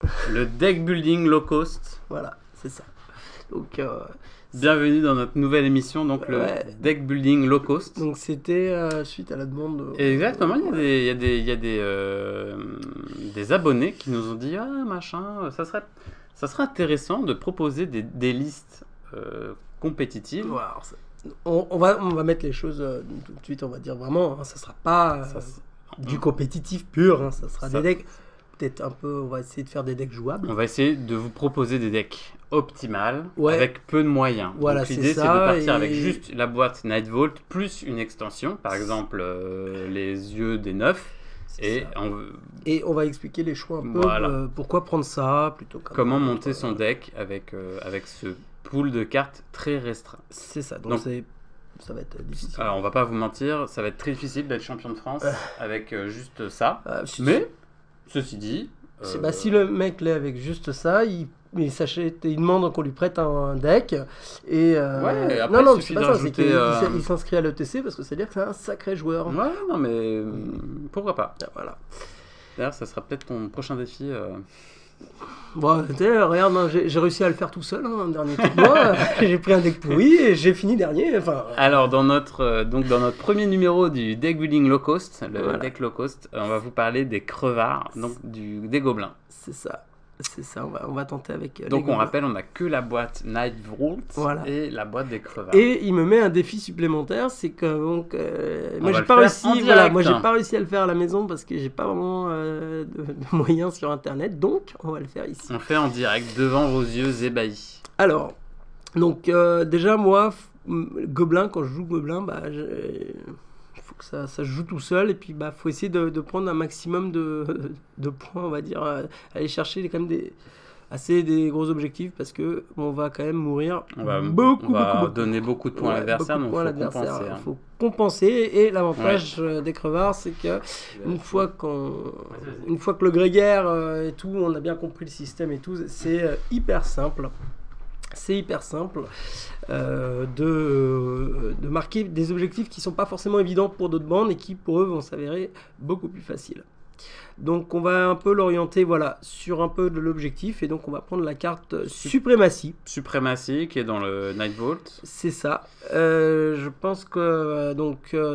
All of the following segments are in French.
Le deck building low cost. Voilà, c'est ça. Donc, bienvenue dans notre nouvelle émission, donc le deck building low cost. Donc c'était suite à la demande. Exactement, il y a des abonnés qui nous ont dit ça serait intéressant de proposer des listes compétitives. Voilà, on va mettre les choses tout de suite, on va dire vraiment, ça sera pas du compétitif pur, hein, ça sera des decks. Peut-être un peu, on va essayer de faire des decks jouables. On va essayer de vous proposer des decks optimales avec peu de moyens. Voilà, l'idée c'est de partir avec juste la boîte Night Vault plus une extension, par exemple les yeux des 9. Et on va expliquer les choix un peu, pourquoi prendre ça plutôt que comment monter son deck avec ce pool de cartes très restreint. C'est ça, donc ça va être difficile. Alors on va pas vous mentir, ça va être très difficile d'être champion de France avec juste ça, mais... Ceci dit... si le mec l'est avec juste ça, il demande qu'on lui prête un deck. Et, après, non, c'est pas ça, c'est qu'il s'inscrit à l'ETC parce que c'est-à-dire que c'est un sacré joueur. Ouais, non, mais pourquoi pas. Voilà. D'ailleurs, ça sera peut-être ton prochain défi. Bon, regarde, hein, j'ai réussi à le faire tout seul, hein, un dernier tournoi. J'ai pris un deck pourri et j'ai fini dernier. Alors, dans notre premier numéro du deck building low cost, deck low cost, on va vous parler des crevards, donc des gobelins. C'est ça. C'est ça, on va tenter avec. Donc on rappelle, on n'a que la boîte Night Vault et la boîte des crevards. Et il me met un défi supplémentaire, c'est que moi j'ai pas réussi à le faire à la maison parce que j'ai pas vraiment de moyens sur internet, donc on va le faire ici. On fait en direct devant vos yeux ébahis. Alors, donc déjà moi, Gobelin, quand je joue Gobelin, faut que ça se joue tout seul et puis faut essayer de prendre un maximum de points, on va dire, aller chercher quand même des gros objectifs parce que on va quand même mourir beaucoup. Donner beaucoup de points à l'adversaire, donc il faut compenser. Et l'avantage des crevards, c'est que une fois que le grégaire et tout, on a bien compris le système et tout, c'est hyper simple. C'est hyper simple de marquer des objectifs qui ne sont pas forcément évidents pour d'autres bandes et qui pour eux vont s'avérer beaucoup plus faciles. Donc on va un peu l'orienter sur un peu de l'objectif et donc on va prendre la carte Suprématie. Suprématie qui est dans le Night Vault. C'est ça. Je pense que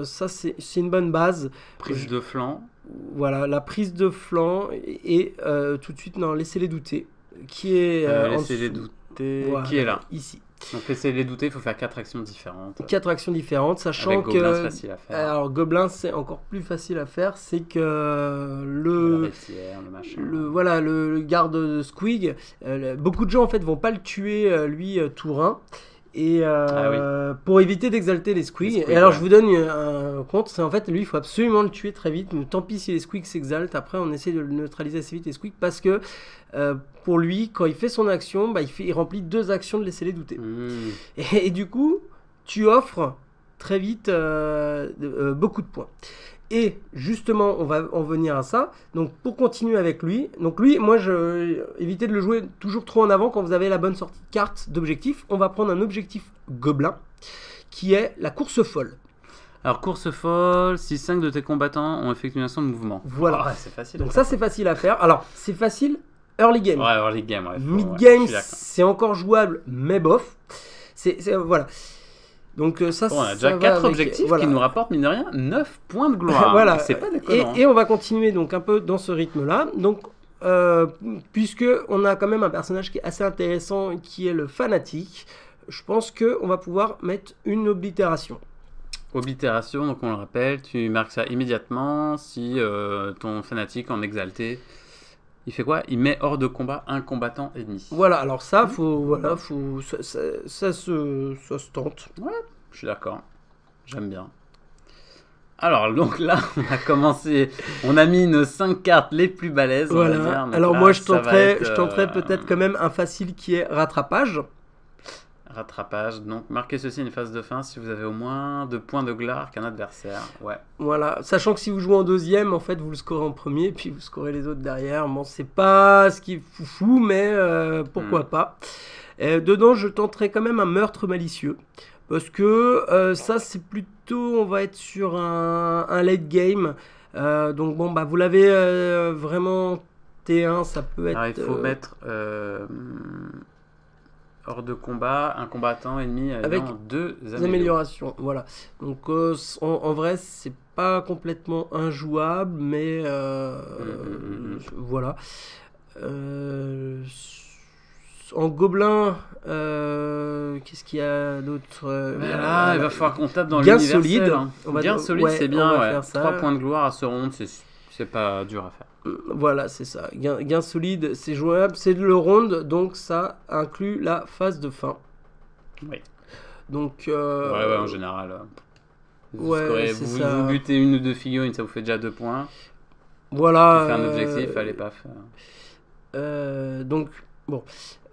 ça c'est une bonne base. Prise de flanc. Voilà, la prise de flanc et tout de suite laissez-les douter. Qui est laissez-les douter. Qui est là ici. Donc laissez-les douter, il faut faire 4 actions différentes. 4 actions différentes, sachant avec Gobelin, c'est facile à faire. Alors Gobelin, c'est encore plus facile à faire, c'est que le garde Squig, beaucoup de gens en fait vont pas le tuer Tourin. Et pour éviter d'exalter les squigs. Et alors je vous donne un compte, c'est en fait lui il faut absolument le tuer très vite, mais tant pis si les squigs s'exaltent, après on essaie de le neutraliser assez vite les squigs parce que pour lui quand il fait son action, il remplit 2 actions de laisser les douter. Et du coup tu offres très vite beaucoup de points. Et justement, on va en venir à ça. Donc, pour continuer avec lui, moi, évitez de le jouer toujours trop en avant quand vous avez la bonne sortie de carte d'objectif. On va prendre un objectif gobelin qui est la course folle. Alors, course folle, si 5 de tes combattants ont effectué une action de mouvement. Voilà. C'est facile. Donc, ça, c'est facile à faire. Alors, c'est facile early game. Ouais, early game. Mid game, c'est encore jouable, mais bof. Voilà. Donc on a déjà 4 objectifs qui nous rapportent, mine de rien, 9 points de gloire. Voilà. C'est pas déconnant. Et on va continuer donc un peu dans ce rythme-là. Donc, puisque on a quand même un personnage qui est assez intéressant, qui est le fanatique, je pense qu'on va pouvoir mettre une oblitération. Oblitération, donc on le rappelle, tu marques ça immédiatement si ton fanatique en exalté... Il fait quoi? Il met hors de combat un combattant ennemi. Voilà, alors ça, ça se tente. Ouais, je suis d'accord. J'aime bien. Alors, donc là, on a commencé, on a mis nos 5 cartes les plus balèzes. Voilà. On va dire. Alors là, moi, je tenterais peut-être quand même un facile qui est rattrapage. Rattrapage, donc marquez ceci une phase de fin si vous avez au moins 2 points de gloire qu'un adversaire. Ouais. Voilà, sachant que si vous jouez en deuxième, en fait, vous le scorez en premier, puis vous scorez les autres derrière. Bon, c'est pas ce qui est foufou, mais pourquoi pas. Dedans, je tenterai quand même un meurtre malicieux. Parce que ça, c'est plutôt, on va être sur un late game. Donc bon, vous l'avez vraiment T1, ça peut être... Alors, il faut mettre hors de combat, un combattant ennemi avec 2 améliorations. Voilà. Donc, en vrai, c'est pas complètement injouable, mais voilà. En gobelin, qu'est-ce qu'il y a d'autre? Là, il va falloir qu'on tape dans l'universel. Solide. Gain solide, c'est bien. 3 points de gloire à ce round, c'est pas dur à faire. Voilà, c'est ça. Gain solide, c'est jouable. C'est le round, donc ça inclut la phase de fin. Oui. Donc, ouais, en général. Vous butez 1 ou 2 figurines, ça vous fait déjà 2 points. Voilà. Tu fais un objectif, allez paf. Donc, bon.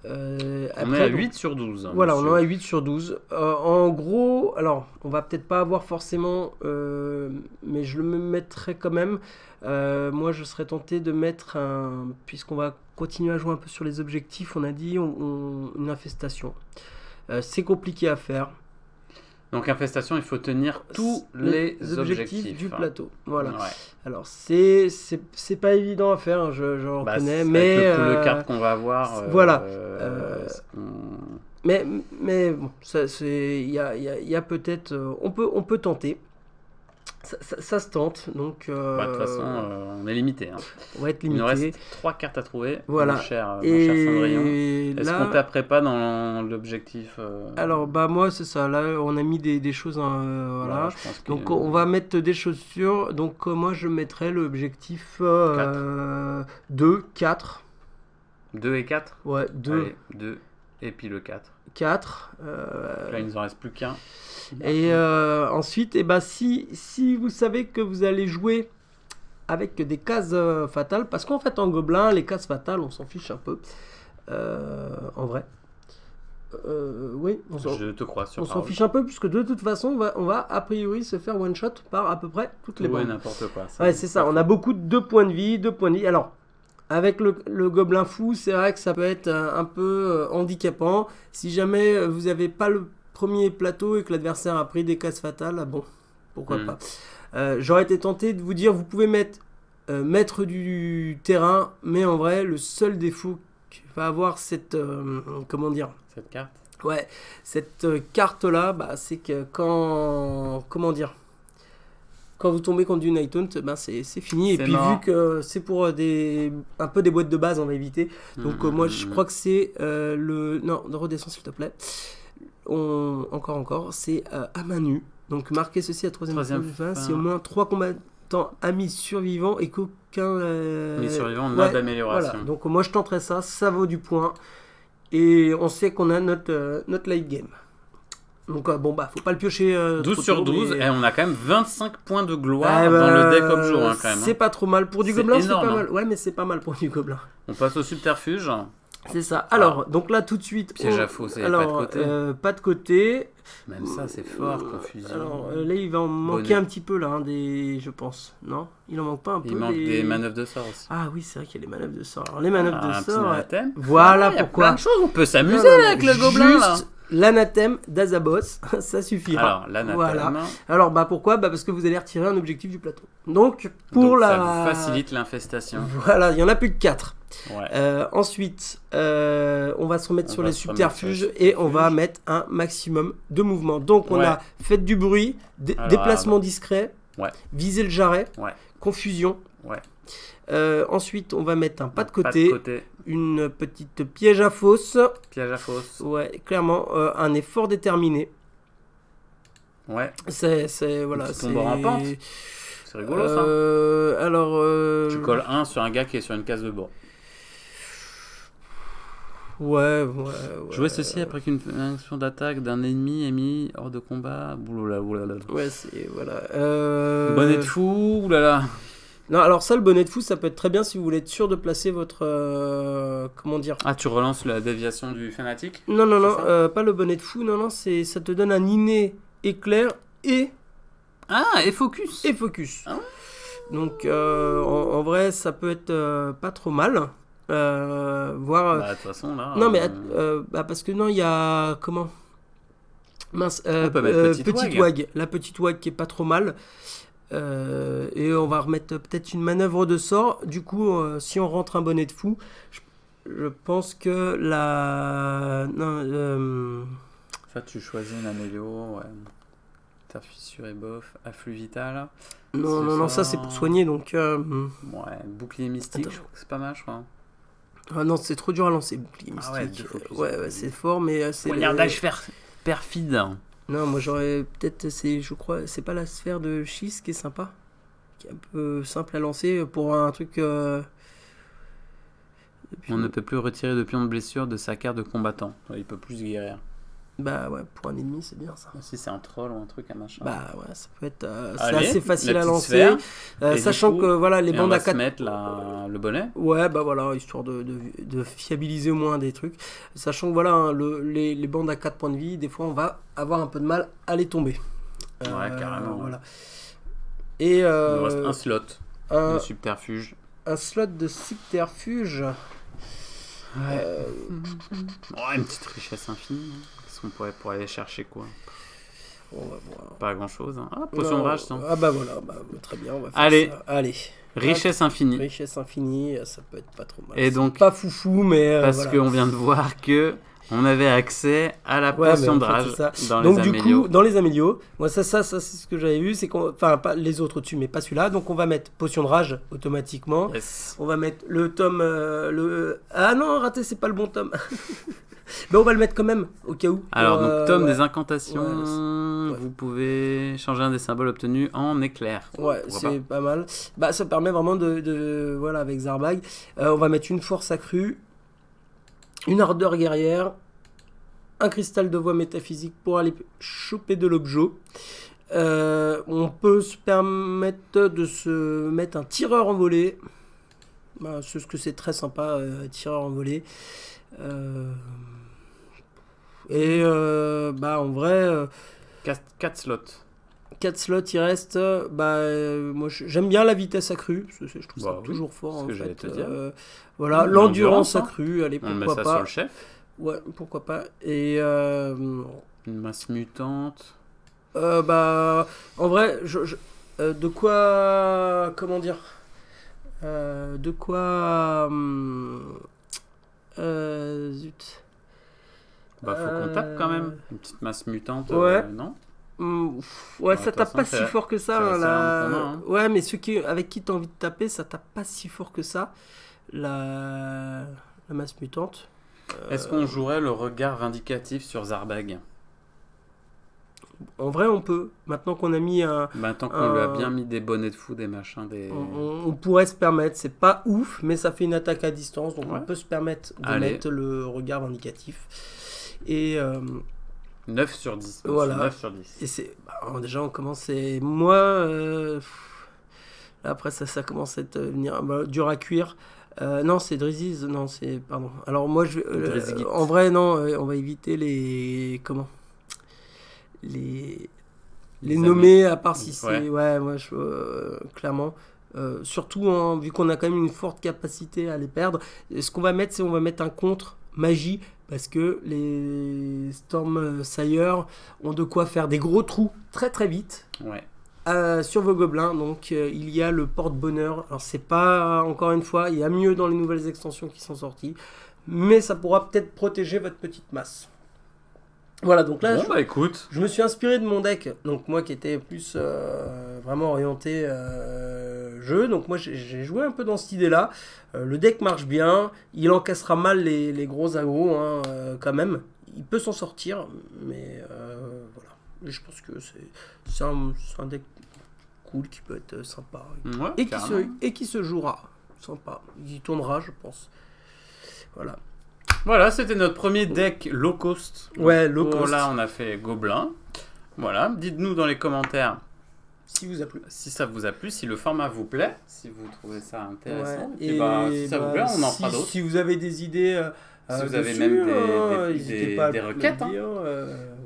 On est à 8 sur 12. Voilà, monsieur. On est à 8 sur 12. En gros, alors, on va peut-être pas avoir forcément, mais je le mettrai quand même. Moi, je serais tenté de mettre puisqu'on va continuer à jouer un peu sur les objectifs, on a dit une infestation. C'est compliqué à faire. Donc, infestation, il faut tenir tous les objectifs du plateau. Voilà. Ouais. Alors, c'est pas évident à faire, je reconnais, mais le carte qu'on va avoir. Voilà. Mais bon, il y a peut-être, on peut tenter. Ça se tente, donc... de toute façon, on est limité. Hein. On va être limité. Il nous reste 3 cartes à trouver, voilà. mon cher Cendrillon. Est-ce qu'on taperait pas dans l'objectif Alors, moi, c'est ça. Là, on a mis des choses... voilà. Donc, on va mettre des chaussures. Donc, moi, je mettrais l'objectif 2, 4. 2 et 4 Ouais, 2. Allez, 2 et puis le 4. 4. Là, il nous en reste plus qu'un. Et ensuite, si vous savez que vous allez jouer avec des cases fatales, parce qu'en fait en gobelin, les cases fatales, on s'en fiche un peu, en vrai. Oui, je te crois sur on s'en fiche un peu, puisque de toute façon, on va a priori se faire one shot par à peu près toutes les bandes. Ouais, n'importe quoi. Ouais, c'est ça. On a beaucoup de 2 points de vie, 2 points de vie. Alors, avec le gobelin fou, c'est vrai que ça peut être un peu handicapant. Si jamais vous n'avez pas le premier plateau et que l'adversaire a pris des cases fatales, bon, pourquoi pas. J'aurais été tenté de vous dire, vous pouvez mettre maître du terrain, mais en vrai, le seul défaut que va avoir cette... comment dire ? Cette carte ? Ouais, cette carte-là, c'est que quand... Comment dire ? Quand vous tombez contre du Night Hunt, c'est fini. Et puis mort. Vu que c'est pour un peu des boîtes de base, on va éviter. Donc moi, je crois que c'est le... Non, redescends s'il te plaît. Encore, c'est à main nue. Donc marquez ceci à troisième fin. Si au moins 3 combattants amis survivants et qu'aucun amis survivants n'a d'amélioration. Voilà. Donc moi je tenterai ça vaut du point. Et on sait qu'on a notre late game. Donc faut pas le piocher 12 sur 12 et on a quand même 25 points de gloire dans le deck comme jour quand même. C'est pas trop mal pour du gobelin, énorme, c'est pas mal. Ouais, mais c'est pas mal pour du gobelin. On passe au subterfuge. C'est ça. Alors, donc là, tout de suite... Piège à faux, c'est pas de côté. Pas de côté. Même ça, c'est fort, confusion. Alors, là, il va en manquer un petit peu, là, je pense. Non ? Il en manque pas un peu. Il manque des manœuvres de sort aussi. Ah oui, c'est vrai qu'il y a les manœuvres de sort. Alors, les manœuvres de sort... Anathème. Voilà pourquoi. Il y a plein de choses, on peut s'amuser avec le gobelin, là. L'anathème d'Azabos, ça suffira. Alors, l'anathème. Voilà. Alors, pourquoi ? Parce que vous allez retirer un objectif du plateau. Donc ça vous facilite l'infestation. Voilà, il y en a plus que 4. Ouais. Ensuite, on va se remettre sur les subterfuges et on va mettre un maximum de mouvements. Donc, on a fait du bruit, déplacement discret, viser le jarret, confusion. Ouais. Ensuite, on va mettre un pas de côté. Une petite piège à fausse. Piège à fausse. Ouais, clairement, un effort déterminé. Ouais. Voilà. C'est tombe en pente. C'est rigolo ça. Alors. Tu colles 1 sur un gars qui est sur une case de bord. Ouais. Jouer ceci après qu'une action d'attaque d'un ennemi est mis hors de combat. Oulala. Ouais, c'est. Voilà. Bonnet de fou. Oulala. Non, alors ça, le bonnet de fou, ça peut être très bien si vous voulez être sûr de placer votre... comment dire ? Ah, tu relances la déviation du fanatique ? Non, pas le bonnet de fou, non, ça te donne un inné éclair et... Ah, et focus. Ah. Donc, en vrai, ça peut être pas trop mal. Voir... De toute façon, là... Non, mais... parce que non, il y a... Comment ? Mince. On peut mettre petite wag. La petite wag qui est pas trop mal. Et on va remettre peut-être une manœuvre de sort. Du coup, si on rentre un bonnet de fou, je pense que la... Non, ça, tu choisis une amélio, ouais. Ta fissure est bof. Afflux vital. Non, ça c'est pour soigner, donc... Ouais, bouclier mystique, c'est pas mal, je crois. Ah non, c'est trop dur à lancer, bouclier mystique. Ouais, c'est fort, mais... Poignardage perfide. Non, moi j'aurais peut-être, je crois, c'est pas la sphère de schiste qui est sympa, qui est un peu simple à lancer pour un truc. On ne peut plus retirer de pion de blessure de sa carte de combattant. Il peut plus se guérir. Bah ouais, pour un ennemi c'est bien ça. Si c'est un troll ou un truc, un machin. Bah ouais, ça peut être c'est assez facile à lancer. Sachant coup, que voilà, les bandes à 4. Mettre le bonnet. Ouais, bah voilà, histoire de fiabiliser au moins des trucs. Sachant que voilà, hein, les bandes à 4 points de vie, des fois on va avoir un peu de mal à les tomber. Ouais, carrément. Voilà. Et il nous reste un slot de subterfuge. Un slot de subterfuge. Ouais. Une petite richesse infinie. Qu'est-ce qu'on pourrait pour aller chercher quoi? On va voir. Pas grand chose. Hein. Ah, potion de rage, ça. Ah bah voilà, très bien. On va faire Allez. Ça. Allez. Richesse infinie. Richesse infinie, ça peut être pas trop mal. Et donc, pas foufou, mais. Parce qu'on vient de voir que on avait accès à la potion de rage dans donc, les du amélios. coup, dans les amélios, moi c'est ce que j'avais vu, c'est qu'on, enfin pas les autres au-dessus, mais pas celui-là. Donc on va mettre potion de rage automatiquement. Yes. On va mettre le tome, ah non, raté, c'est pas le bon tome. Mais on va le mettre quand même au cas où. Alors donc tome des incantations, vous pouvez changer un des symboles obtenus en éclair. Ouais, c'est pas mal. Bah ça permet vraiment de voilà, avec Zarbag, on va mettre une force accrue. Une ardeur guerrière, un cristal de voix métaphysique pour aller choper de l'objet. On peut se permettre de se mettre un tireur en volée. Bah, c'est ce que c'est très sympa, tireur en volée. Bah en vrai... 4 slots. 4 slots, il reste. Moi j'aime bien la vitesse accrue. Je trouve ça toujours fort en fait. Te dire. Voilà, l'endurance accrue. Allez, on pourquoi met ça pas. sur le chef. Ouais, pourquoi pas. Et une masse mutante. En vrai, de quoi, comment dire, zut. Bah faut qu'on tape quand même. Une petite masse mutante. Ouais. Non. Ouais, ça tape pas si fort que ça. Hein. Ouais, mais ceux avec qui t'as envie de taper, ça tape pas si fort que ça. La masse mutante. Est-ce qu'on jouerait le regard vindicatif sur Zarbag? En vrai, on peut. Maintenant qu'on a mis un... Maintenant qu'on lui a bien mis des bonnets de fou, des machins, des... On pourrait se permettre. C'est pas ouf, mais ça fait une attaque à distance. Donc on peut se permettre de mettre le regard vindicatif. Et... 9 sur 10. Voilà. 9 sur 10. Et c'est... déjà, on commence... Moi... Là, après, ça commence à être dur à cuire. Non, c'est Drizzy. Non, c'est... Pardon. Alors moi, en vrai, non. On va éviter les... Comment les nommer, à part si c'est... Ouais, moi, clairement... surtout, vu qu'on a quand même une forte capacité à les perdre. Ce qu'on va mettre, c'est on va mettre un contre magie, parce que les Stormsire ont de quoi faire des gros trous très très vite. Ouais. Sur vos gobelins, donc il y a le porte-bonheur. Alors c'est pas, encore une fois, il y a mieux dans les nouvelles extensions qui sont sorties, mais ça pourra peut-être protéger votre petite masse. Voilà, donc là, écoute, je me suis inspiré de mon deck, donc moi qui étais plus vraiment orienté jeu, donc moi j'ai joué un peu dans cette idée-là. Le deck marche bien, il encaissera mal les gros aggros quand même. Il peut s'en sortir, mais voilà. Je pense que c'est un deck cool qui peut être sympa. Et qui se jouera. Sympa. Il tournera, je pense. Voilà. Voilà, c'était notre premier deck low cost. Ouais, low cost. Là, on a fait Gobelin. Voilà, dites-nous dans les commentaires si ça vous a plu, si le format vous plaît, si vous trouvez ça intéressant. Ouais. Et si ça vous plaît, on en fera d'autres. Si vous avez des idées... si vous avez même des requêtes.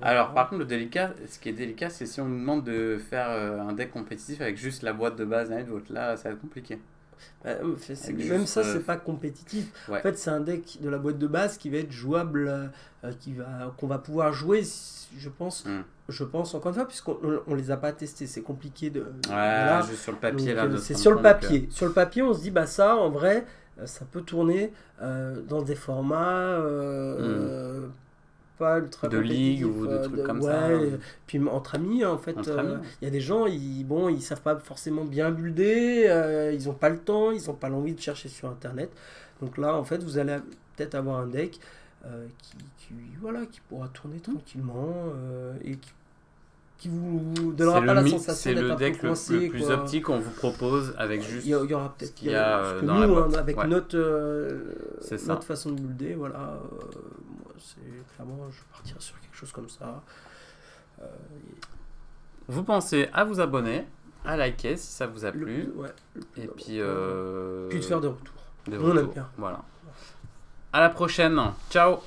Alors, par contre, ce qui est délicat, c'est si on nous demande de faire un deck compétitif avec juste la boîte de base d'un et de l'autre. Là, ça va être compliqué. Même ça, c'est pas compétitif. Ouais. En fait, c'est un deck de la boîte de base qui va être jouable, qu'on va pouvoir jouer, je pense, encore une fois, puisqu'on les a pas testés. C'est compliqué de. Voilà. Juste sur le papier. Donc, c'est sur le papier. Sur le papier, on se dit, bah ça, en vrai, ça peut tourner dans des formats. Pas ultra de ligue ou de trucs comme ça. Puis entre amis, en fait, il y a des gens, ils savent pas forcément bien builder, ils ont pas le temps, ils ont pas l'envie de chercher sur internet. Donc là, en fait, vous allez peut-être avoir un deck qui pourra tourner tranquillement et qui vous donnera pas la sensation d'être un peu coincé. C'est le deck le plus optique qu'on vous propose avec juste. Il y aura peut-être qu'il y a dans la boîte. Avec notre façon de builder, voilà. Clairement, je partirai sur quelque chose comme ça. Vous pensez à vous abonner, à liker si ça vous a plu. Et puis de faire des retours. On aime bien. Voilà. À la prochaine. Ciao.